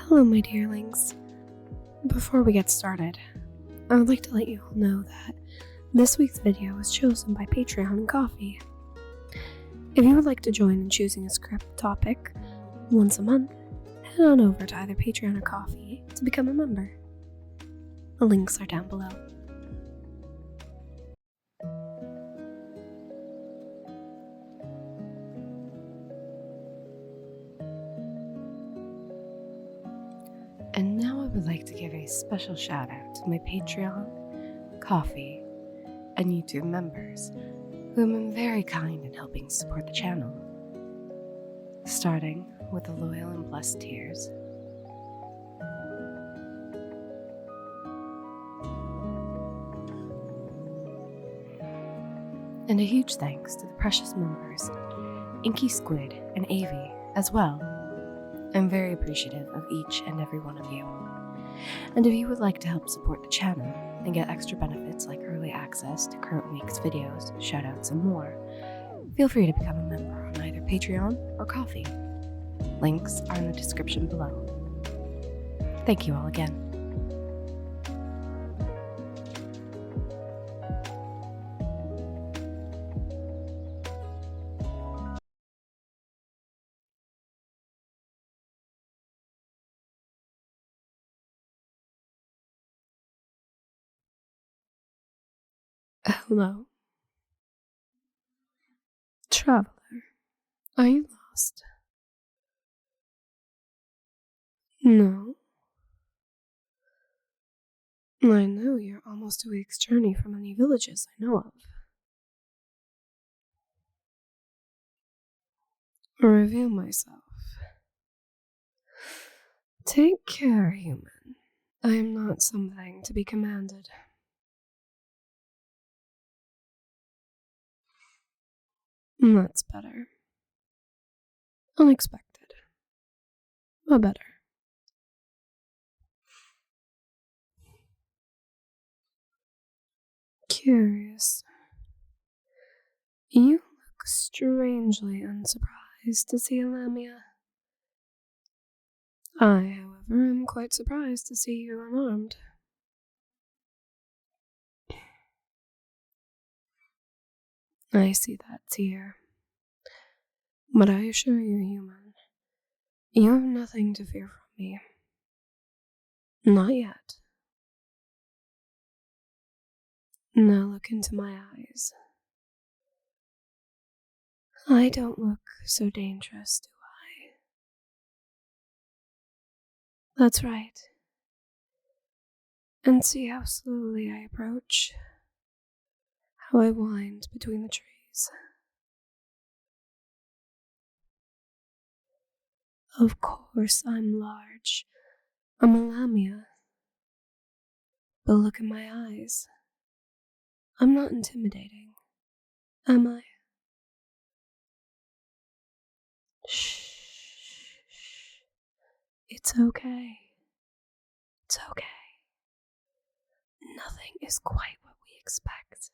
Hello, my dearlings. Before we get started, I would like to let you all know that this week's video was chosen by Patreon and Coffee. If you would like to join in choosing a script topic once a month, head on over to either Patreon or Coffee to become a member. The links are down below. And now I would like to give a special shout out to my Patreon, Coffee, and YouTube members who have been very kind in helping support the channel. Starting with the loyal and blessed tiers. And a huge thanks to the precious members, Inky Squid and Avi as well. I'm very appreciative of each and every one of you. And if you would like to help support the channel and get extra benefits like early access to current week's videos, shoutouts, and more, feel free to become a member on either Patreon or Coffee. Links are in the description below. Thank you all again. Hello. Traveler, are you lost? No. I know you're almost a week's journey from any villages I know of. Review myself. Take care, human. I am not something to be commanded. That's better. Unexpected. But better. Curious. You look strangely unsurprised to see Lamia. I, however, am quite surprised to see you unarmed. I see that tear. But I assure you, human, you have nothing to fear from me. Not yet. Now look into my eyes. I don't look so dangerous, do I? That's right. And see how slowly I approach, how I wind between the trees. Of course I'm large. I'm a Lamia. But look in my eyes. I'm not intimidating, am I? Shh. It's okay. It's okay. Nothing is quite what we expect.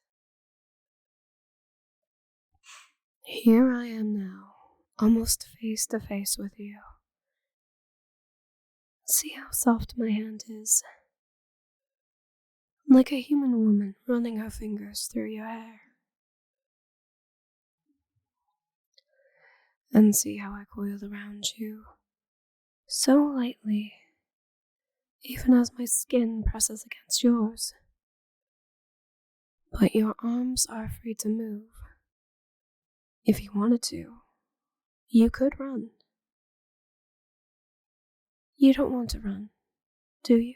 Here I am now, almost face to face with you. See how soft my hand is. Like a human woman running her fingers through your hair. And see how I coiled around you, so lightly, even as my skin presses against yours. But your arms are free to move. If you wanted to, you could run. You don't want to run, do you?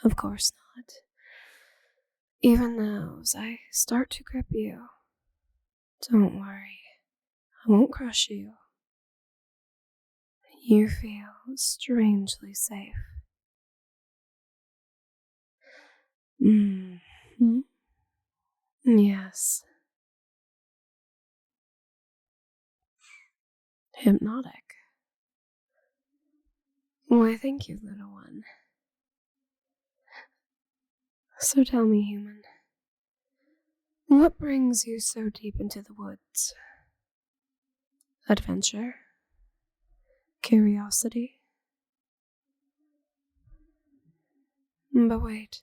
Of course not. Even now, as I start to grip you, don't worry, I won't crush you. You feel strangely safe. Mm-hmm. Yes. Hypnotic. Why, thank you, little one. So tell me, human, what brings you so deep into the woods? Adventure? curiosity. But wait.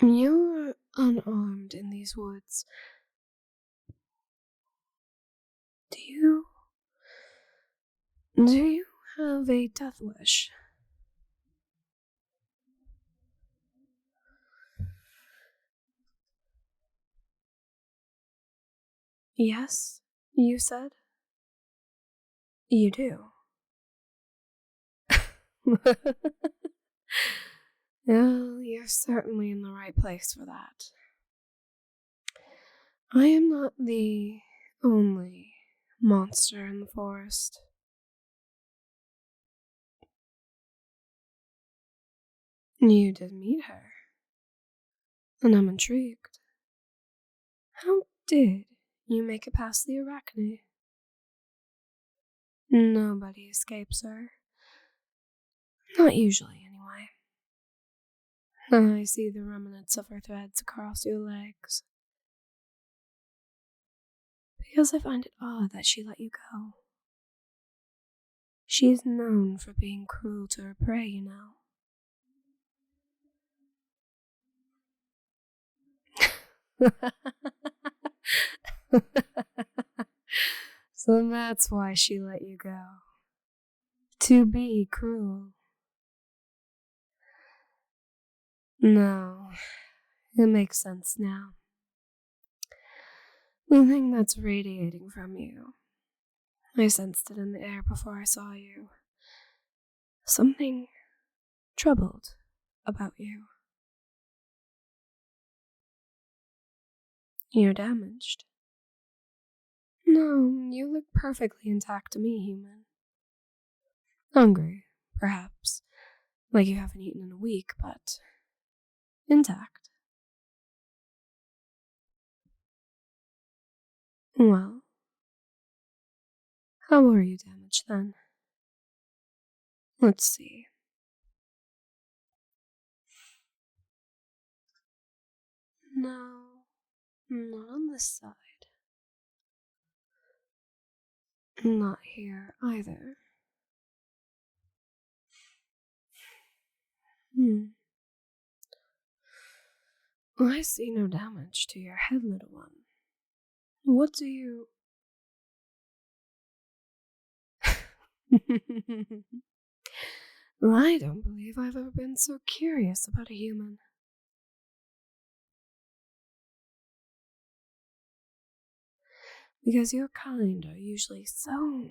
You're unarmed in these woods. Do you have a death wish? Yes, you said? You do. Well, you're certainly in the right place for that. I am not the only monster in the forest. You did meet her, and I'm intrigued. How did you make it past the arachne? Nobody escapes her. Not usually, anyway. I see the remnants of her threads across your legs. Because I find it odd that she let you go. She's known for being cruel to her prey, you know. So that's why she let you go. To be cruel. No, it makes sense now. The thing that's radiating from you. I sensed it in the air before I saw you. Something troubled about you. You're damaged. No, you look perfectly intact to me, human. Hungry, perhaps. Like you haven't eaten in a week, but intact. Well, how were you damaged then? Let's see. No, not on this side. Not here either. I see no damage to your head, little one. What do you... I don't believe I've ever been so curious about a human. Because your kind are usually so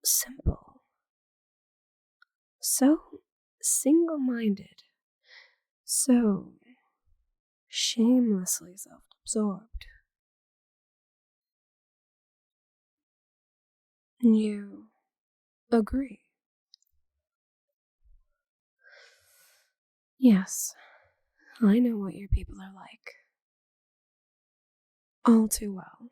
simple, so single-minded, so shamelessly self-absorbed. You agree? Yes, I know what your people are like. All too well.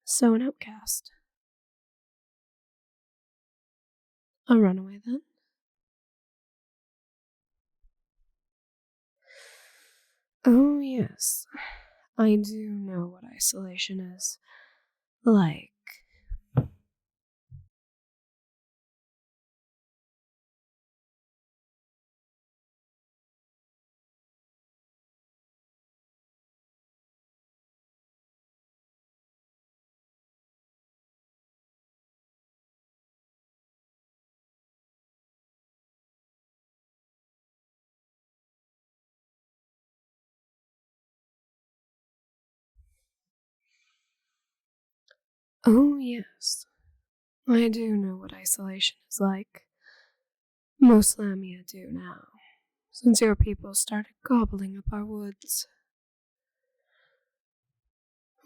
So an outcast. A runaway, then? Oh, yes. I do know what isolation is. Like... Oh, yes. I do know what isolation is like. Most Lamia do now, since your people started gobbling up our woods.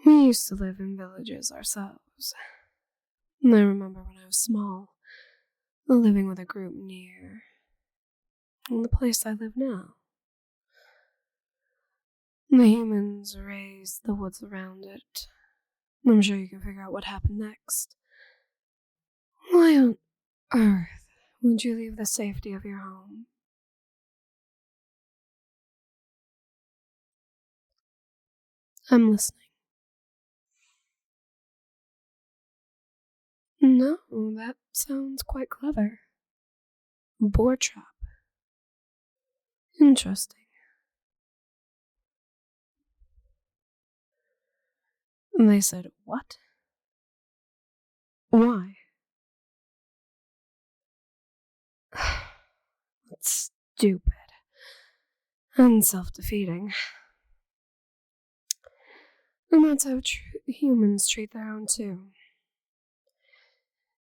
We used to live in villages ourselves. And I remember when I was small, living with a group near the place I live now. The humans raised the woods around it. I'm sure you can figure out what happened next. Why on earth would you leave the safety of your home? I'm listening. No, that sounds quite clever. Boar trap. Interesting. And they said, what? Why? That's stupid. And self-defeating. And that's how humans treat their own too.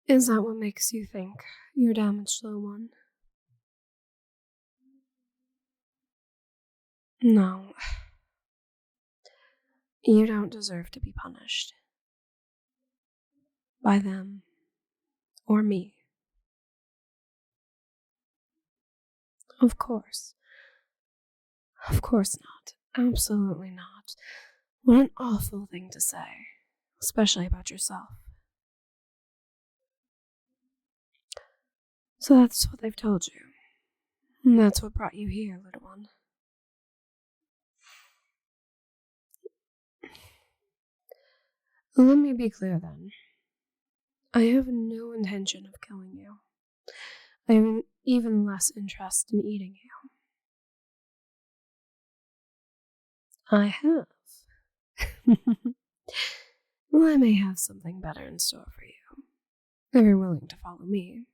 Is that what makes you think you're damaged, little one? No. You don't deserve to be punished. By them. Or me. Of course. Of course not. Absolutely not. What an awful thing to say. Especially about yourself. So that's what they've told you. And that's what brought you here, little one. Let me be clear then. I have no intention of killing you. I have even less interest in eating you. I have. Well, I may have something better in store for you, if you're willing to follow me.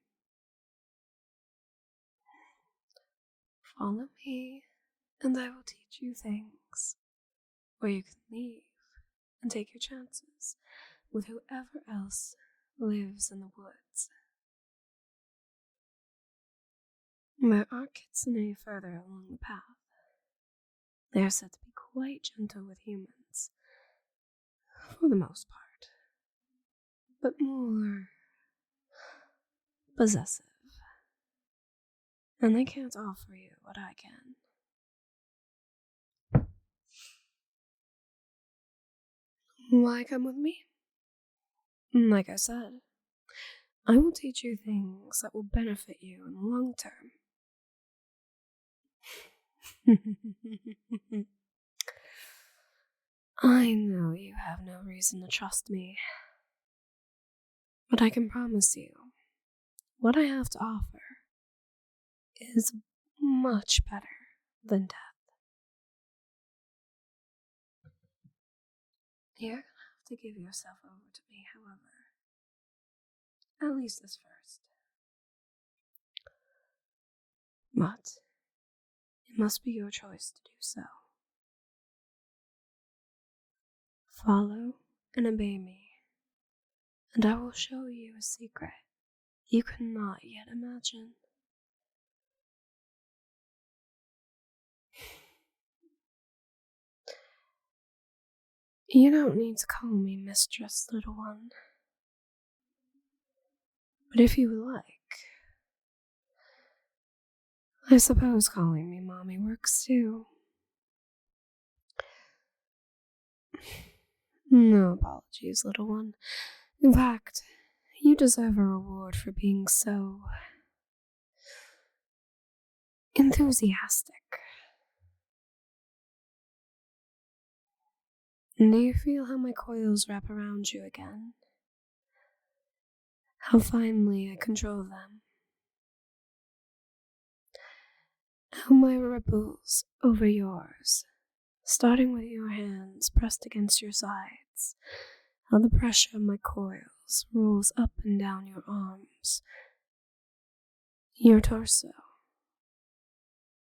Follow me, and I will teach you things where you can leave and take your chances with whoever else lives in the woods. There are kitsune further along the path. They are said to be quite gentle with humans, for the most part, but more possessive. And they can't offer you what I can. Why come with me? Like I said, I will teach you things that will benefit you in the long term. I know you have no reason to trust me, but I can promise you, what I have to offer is much better than death. You're gonna have to give yourself over to me, however. At least this first. But it must be your choice to do so. Follow and obey me, and I will show you a secret you cannot yet imagine. You don't need to call me mistress, little one. But if you would like, I suppose calling me mommy works too. No apologies, little one. In fact, you deserve a reward for being so enthusiastic. Do you feel how my coils wrap around you again? How finely I control them? How my ripples over yours, starting with your hands pressed against your sides, how the pressure of my coils rolls up and down your arms, your torso,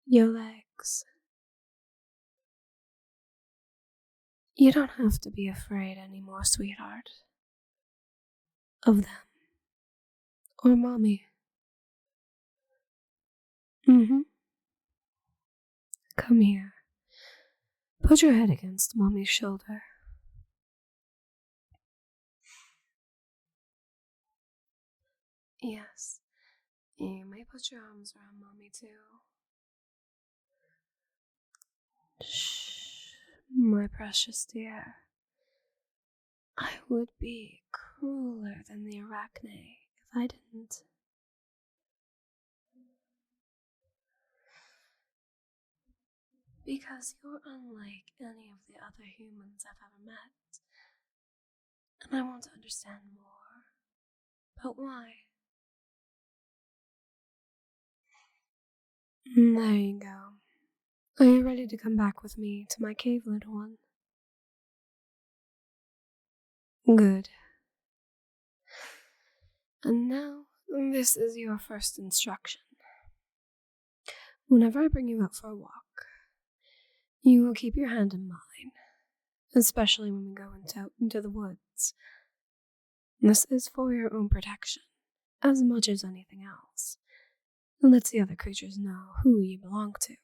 your legs. You don't have to be afraid anymore, sweetheart, of them, or mommy. Come here. Put your head against mommy's shoulder. Yes, you may put your arms around mommy too. Shh, my precious dear. I would be crueler than the arachne if I didn't. Because you're unlike any of the other humans I've ever met. And I want to understand more But why? There you go. Are you ready to come back with me to my cave, little one? Good. And now, this is your first instruction. Whenever I bring you out for a walk, you will keep your hand in mine, especially when we go into the woods. This is for your own protection, as much as anything else. It lets the other creatures know who you belong to.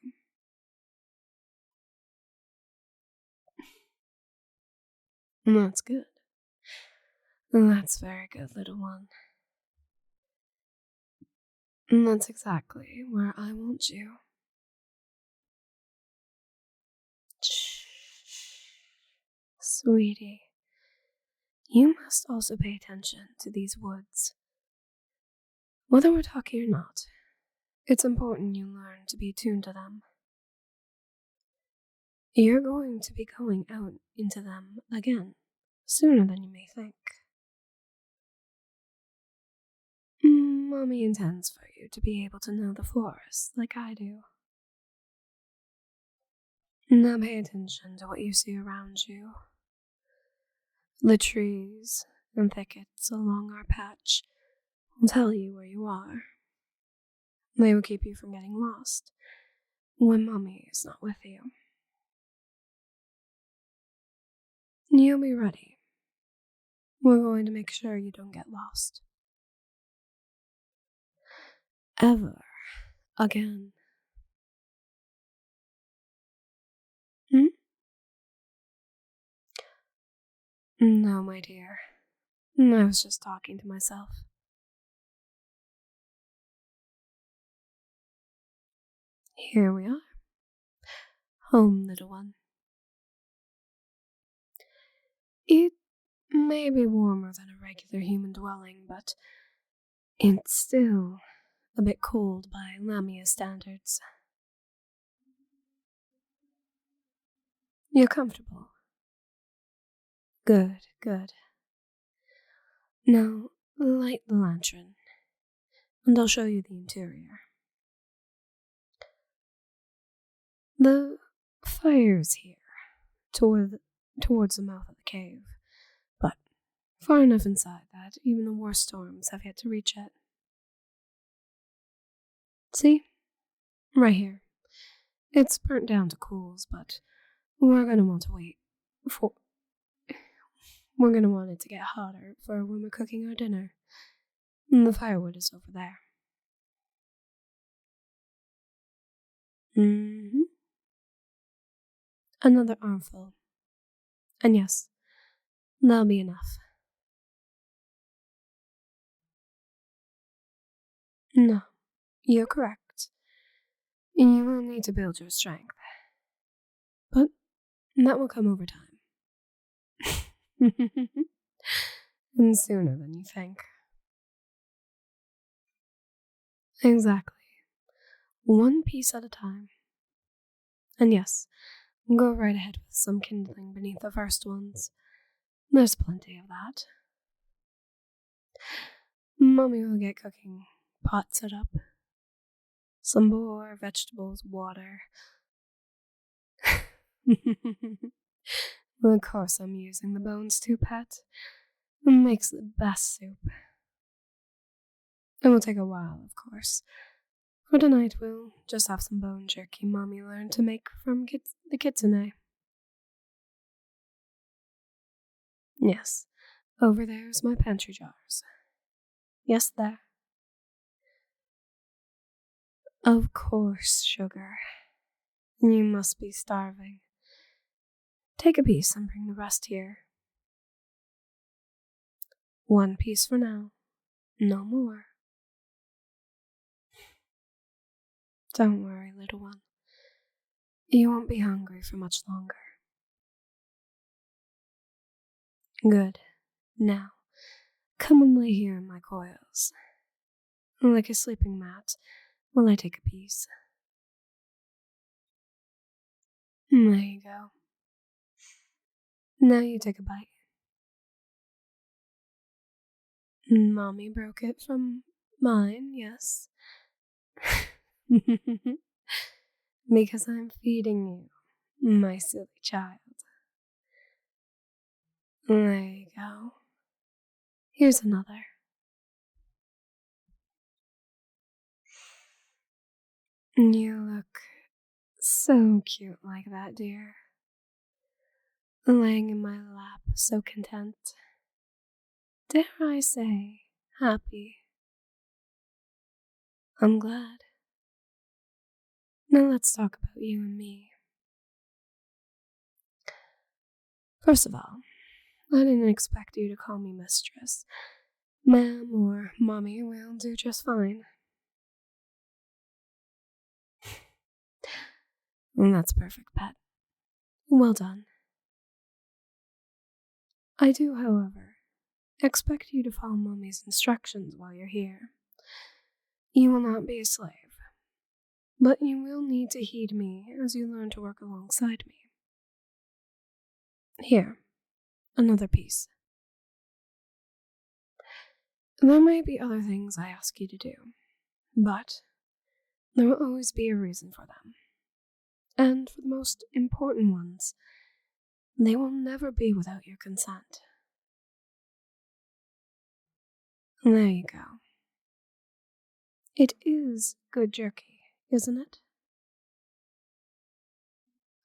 That's good. That's very good, little one. And that's exactly where I want you. Shh. Sweetie, you must also pay attention to these woods. Whether we're talking or not, it's important you learn to be attuned to them. You're going to be going out into them again, sooner than you may think. Mommy intends for you to be able to know the forest like I do. Now pay attention to what you see around you. The trees and thickets along our patch will tell you where you are. They will keep you from getting lost when Mommy is not with you. You'll be ready. We're going to make sure you don't get lost. Ever again. No, my dear. I was just talking to myself. Here we are. Home, little one. It may be warmer than a regular human dwelling, but it's still a bit cold by Lamia standards. You're comfortable. Good, good. Now, light the lantern, and I'll show you the interior. The fire's here, towards the mouth of the cave, but far enough inside that even the worst storms have yet to reach it. See? Right here. It's burnt down to coals, but we're gonna want to wait for... We're gonna want it to get hotter for when we're cooking our dinner. And the firewood is over there. Another armful. And yes, that'll be enough. No, you're correct. You will need to build your strength. But that will come over time. And sooner than you think. Exactly. One piece at a time. And yes, go right ahead with some kindling beneath the first ones. There's plenty of that. Mommy will get cooking pot set up. Some boar, vegetables, water. Of course I'm using the bones too, pet. It makes the best soup. It will take a while, of course. For tonight, we'll just have some bone jerky Mommy learned to make from the kitsune. Yes, over there's my pantry jars. Yes, there. Of course, sugar. You must be starving. Take a piece and bring the rest here. One piece for now. No more. Don't worry, little one. You won't be hungry for much longer. Good. Now, come and lay here in my coils. Like a sleeping mat, while I take a piece. There you go. Now you take a bite. Mommy broke it from mine, yes. Because I'm feeding you, my silly child. There you go. Here's another. You look so cute like that, dear. Laying in my lap, so content. Dare I say, happy. I'm glad. Now let's talk about you and me. First of all, I didn't expect you to call me mistress. Ma'am or mommy will do just fine. That's perfect, pet. Well done. I do, however, expect you to follow mommy's instructions while you're here. You will not be a slave, but you will need to heed me as you learn to work alongside me. Here, another piece. There may be other things I ask you to do, but there will always be a reason for them. And for the most important ones, they will never be without your consent. There you go. It is good jerky, isn't it?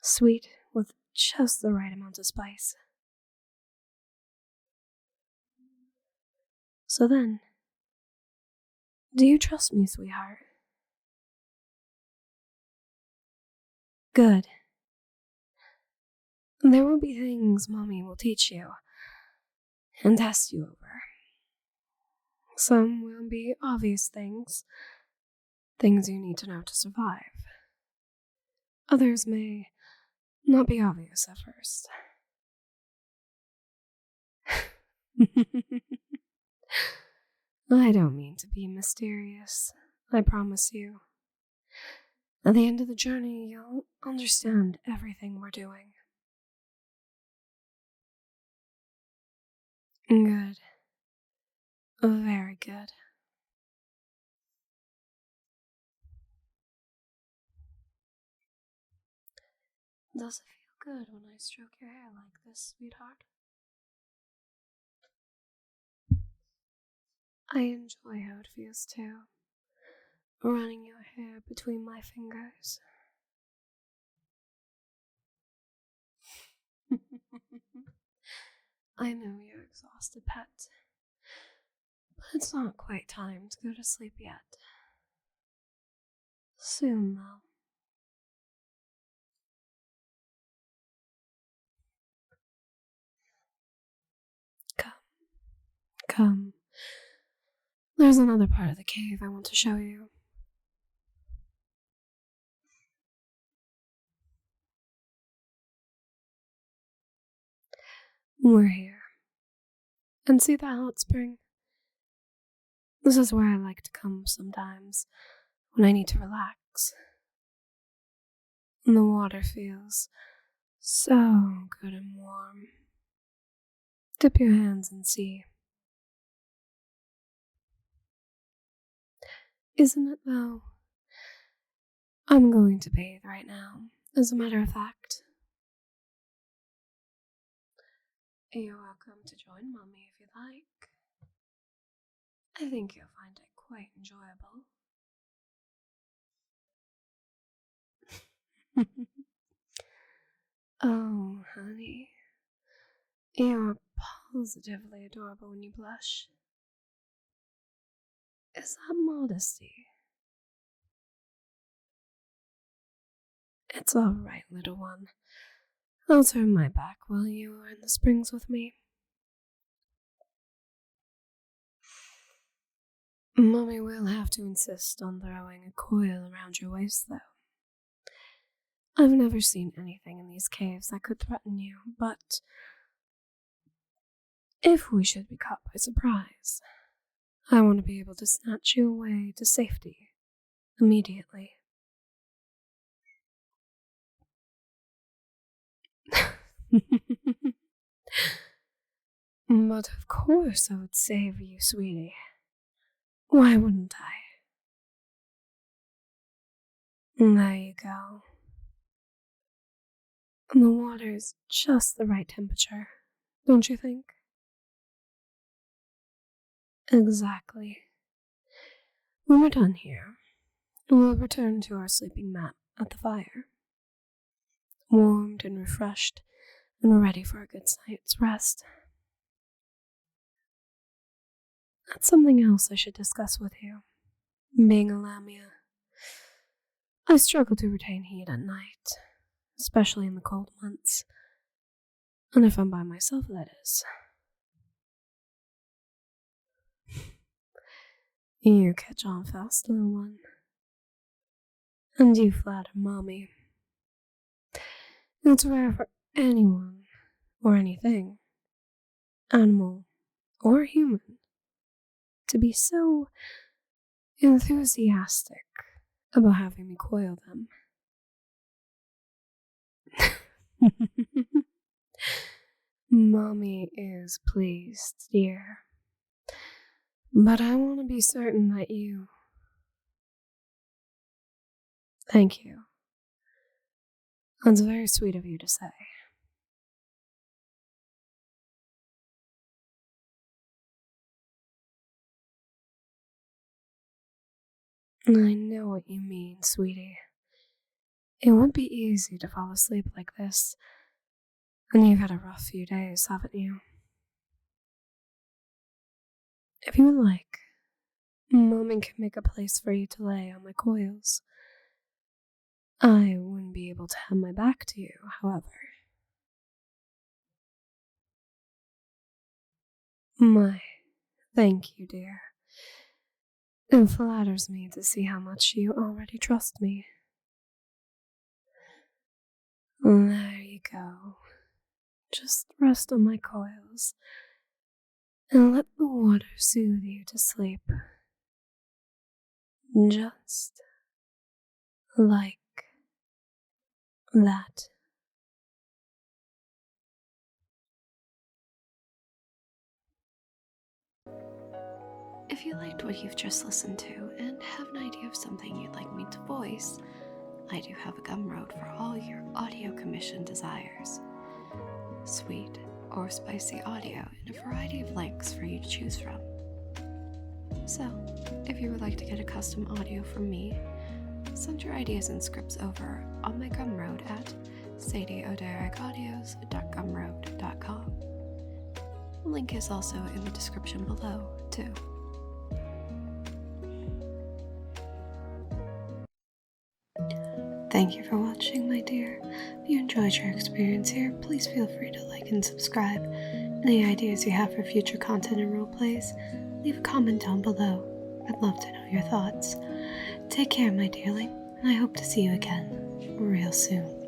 Sweet with just the right amount of spice. So then, do you trust me, sweetheart? Good. There will be things Mommy will teach you and test you over. Some will be obvious things you need to know to survive. Others may not be obvious at first. I don't mean to be mysterious, I promise you. At the end of the journey, you'll understand everything we're doing. Good. Very good. Does it feel good when I stroke your hair like this, sweetheart? I enjoy how it feels too, running your hair between my fingers. I know you're exhausted, pet, but it's not quite time to go to sleep yet. Soon, though. Come. There's another part of the cave I want to show you. We're here. And see that hot spring? This is where I like to come sometimes, when I need to relax. And the water feels so good and warm. Dip your hands and see. Isn't it, though? I'm going to bathe right now, as a matter of fact. You're welcome to join Mommy if you like. I think you'll find it quite enjoyable. Oh, honey. You're positively adorable when you blush. Is that modesty? It's all right, little one. I'll turn my back while you are in the springs with me. Mommy will have to insist on throwing a coil around your waist, though. I've never seen anything in these caves that could threaten you, but if we should be caught by surprise, I want to be able to snatch you away to safety immediately. But of course I would save you, sweetie. Why wouldn't I? There you go. The water is just the right temperature, don't you think? Exactly. When we're done here, we'll return to our sleeping mat at the fire, warmed and refreshed and ready for a good night's rest. That's something else I should discuss with you. Being a Lamia, I struggle to retain heat at night, especially in the cold months. And if I'm by myself, that is. You catch on fast, little one. And you flatter Mommy. It's rare for anyone, or anything, animal or human, to be so enthusiastic about having me coil them. Mommy is pleased, dear. But I want to be certain that you... Thank you. That's very sweet of you to say. I know what you mean, sweetie. It won't be easy to fall asleep like this. And you've had a rough few days, haven't you? If you would like, Mommy can make a place for you to lay on my coils. I wouldn't be able to have my back to you, however. My, thank you, dear. It flatters me to see how much you already trust me. There you go. Just rest on my coils and let the water soothe you to sleep. Just like that. If you liked what you've just listened to and have an idea of something you'd like me to voice, I do have a Gumroad for all your audio commission desires. Sweet or spicy audio in a variety of lengths for you to choose from. So, if you would like to get a custom audio from me, send your ideas and scripts over on my Gumroad at saddieodericaudios.gumroad.com. The link is also in the description below, too. Thank you for watching, my dear. If you enjoyed your experience here, please feel free to like and subscribe. Any ideas you have for future content and roleplays, leave a comment down below. I'd love to know your thoughts. Take care, my dearling, and I hope to see you again real soon.